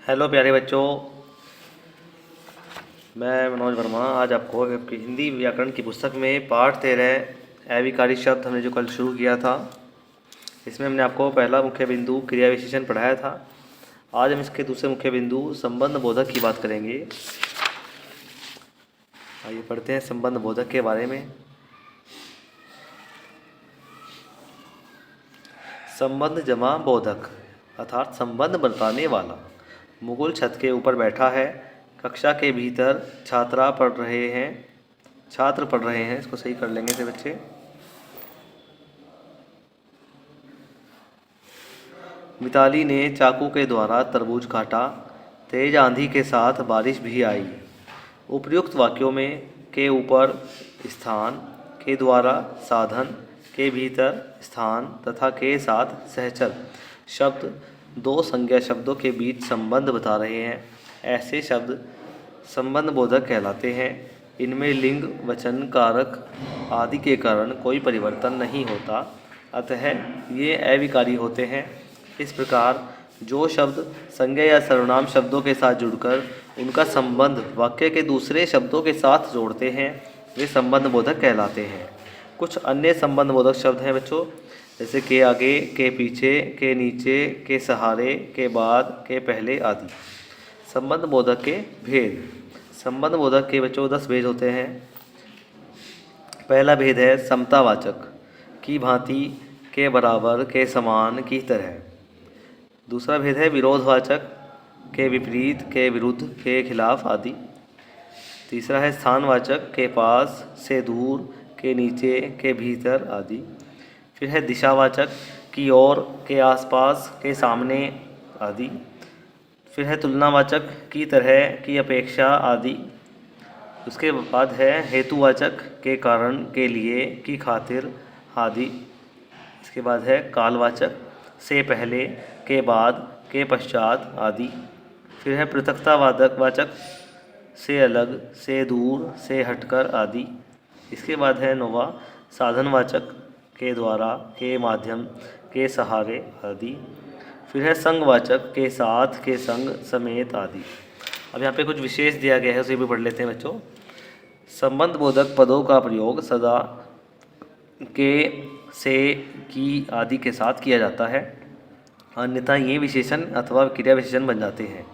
Hello प्यारे बच्चों, मैं मनोज वर्मा आज आपको आपकी हिंदी व्याकरण की पुस्तक में पाठ 13 अविकारी शब्द हमने जो कल शुरू किया था, इसमें हमने आपको पहला मुख्य बिंदु क्रिया विशेषण पढ़ाया था। आज हम इसके दूसरे मुख्य बिंदु संबंध बोधक की बात करेंगे। आइए पढ़ते हैं संबंध बोधक के बारे में। संबंध जमा बोधक अर्थात संबंध बताने वाला मुकुल छत के ऊपर बैठा है। कक्षा के भीतर छात्र पढ़ रहे हैं। इसको सही कर लेंगे से बच्चे। मिताली ने चाकू के द्वारा तरबूज काटा। तेज आंधी के साथ बारिश भी आई। उपर्युक्त वाक्यों में के ऊपर स्थान, के द्वारा साधन, के भीतर स्थान तथा के साथ सहचर शब्द दो संज्ञा शब्दों के बीच संबंध बता रहे हैं। ऐसे शब्द संबंध बोधक कहलाते हैं। इनमें लिंग, वचन, कारक आदि के कारण कोई परिवर्तन नहीं होता, अतः ये अविकारी होते हैं। इस प्रकार जो शब्द संज्ञा या सर्वनाम शब्दों के साथ जुड़कर उनका संबंध वाक्य के दूसरे शब्दों के साथ जोड़ते हैं, वे संबंध बोधक कहलाते हैं। कुछ अन्य संबंध बोधक शब्द हैं बच्चों, जैसे के आगे, के पीछे, के नीचे, के सहारे, के बाद, के पहले आदि। संबंध बोधक के भेद। संबंध बोधक के बच्चों 10 भेद होते हैं। पहला भेद है समतावाचक, की भांति, के बराबर, के समान, की तरह। दूसरा भेद है विरोधवाचक, के विपरीत, के विरुद्ध, के खिलाफ आदि। तीसरा है स्थानवाचक, के पास, से दूर, के नीचे, के भीतर आदि। फिर है दिशावाचक, की ओर, के आसपास, के सामने आदि। फिर है तुलनावाचक, की तरह, की अपेक्षा आदि। उसके बाद है हेतुवाचक, के कारण, के लिए, की खातिर आदि। इसके बाद है कालवाचक, से पहले, के बाद, के पश्चात आदि। फिर है पृथकतावाचक, से अलग, से दूर, से हटकर आदि। इसके बाद है नौवा साधनवाचक, के द्वारा, के माध्यम, के सहारे आदि। फिर है संगवाचक, के साथ, के संग, समेत आदि। अब यहाँ पे कुछ विशेष दिया गया है, उसे भी पढ़ लेते हैं बच्चों। संबंध बोधक पदों का प्रयोग सदा के, से, की आदि के साथ किया जाता है, अन्यथा ये विशेषण अथवा क्रिया विशेषण बन जाते हैं।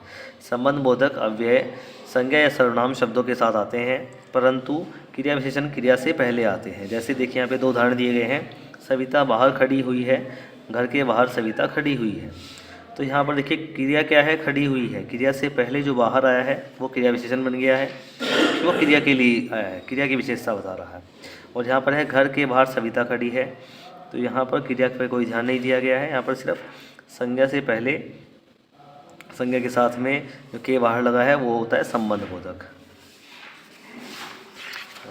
संबंध बोधक अव्यय संज्ञा या सर्वनाम शब्दों के साथ आते हैं, परंतु क्रिया विशेषण क्रिया से पहले आते हैं। जैसे देखिए यहाँ पे 2 उदाहरण दिए गए हैं। सविता बाहर खड़ी हुई है, घर के बाहर सविता खड़ी हुई है। तो यहाँ पर देखिए क्रिया क्या है, खड़ी हुई है। क्रिया से पहले जो बाहर आया है वो क्रिया विशेषण बन गया है, वो क्रिया के लिए आया है, क्रिया की विशेषता बता रहा है। और यहाँ पर है घर के बाहर सविता खड़ी है, तो यहाँ पर क्रिया पर कोई ध्यान नहीं दिया गया है। यहाँ पर सिर्फ संज्ञा से पहले, संज्ञा के साथ में जो के बाहर लगा है वो होता है संबंध बोधक।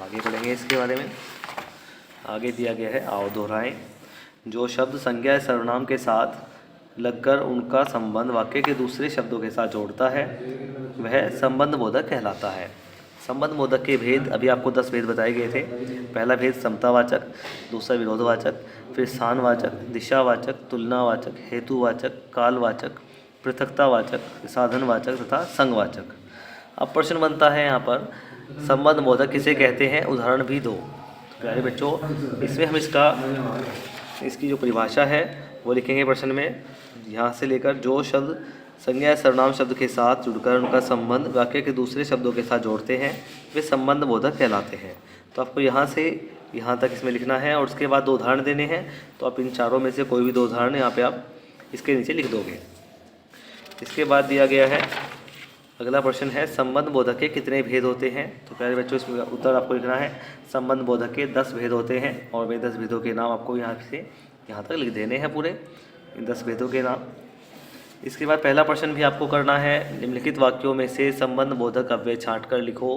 आगे पढ़ेंगे इसके बारे में। आगे दिया गया है, आओ दोहराएं। जो शब्द संज्ञा या सर्वनाम के साथ लगकर उनका संबंध वाक्य के दूसरे शब्दों के साथ जोड़ता है, वह संबंध बोधक कहलाता है। संबंध बोधक के भेद अभी आपको 10 भेद बताए गए थे। पहला भेद समतावाचक, दूसरा विरोधवाचक, फिर स्थानवाचक, दिशावाचक, तुलनावाचक, हेतुवाचक, कालवाचक, पृथकतावाचक, साधनवाचक तथा संगवाचक। अब प्रश्न बनता है यहाँ पर, संबंध बोधक किसे कहते हैं, उदाहरण भी दो। तो प्यारे बच्चों, इसमें हम इसकी जो परिभाषा है वो लिखेंगे प्रश्न में। यहाँ से लेकर जो शब्द संज्ञा या सर्वनाम शब्द के साथ जुड़कर उनका संबंध वाक्य के दूसरे शब्दों के साथ जोड़ते हैं, वे संबंध बोधक कहलाते हैं। तो आपको यहाँ से यहाँ तक इसमें लिखना है और उसके बाद 2 उदाहरण देने हैं। तो आप इन चारों में से कोई भी 2 उदाहरण यहाँ पे आप इसके नीचे लिख दोगे। इसके बाद दिया गया है, अगला प्रश्न है, संबंध बोधक के कितने भेद होते हैं। तो प्यारे बच्चों, इसमें उत्तर आपको लिखना है, संबंध बोधक के 10 भेद होते हैं और वे 10 भेदों के नाम आपको यहाँ से यहाँ तक लिख देने हैं, पूरे इन 10 भेदों के नाम। इसके बाद पहला प्रश्न भी आपको करना है, निम्नलिखित वाक्यों में से संबंध बोधक अव्यय छाँट कर लिखो।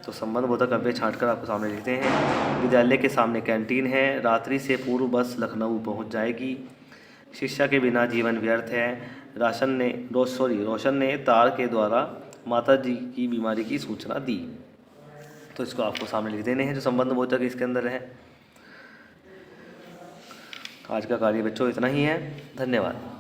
तो संबंध बोधक अव्यय छाँट कर आपको सामने लिखते हैं। विद्यालय के सामने कैंटीन है, रात्रि से पूर्व बस लखनऊ पहुंच जाएगी, शिक्षा के बिना जीवन व्यर्थ है, रोशन ने तार के द्वारा माता जी की बीमारी की सूचना दी। तो इसको आपको सामने लिख देने हैं जो संबंध बोधक इसके अंदर है। आज का कार्य बच्चों इतना ही है। धन्यवाद।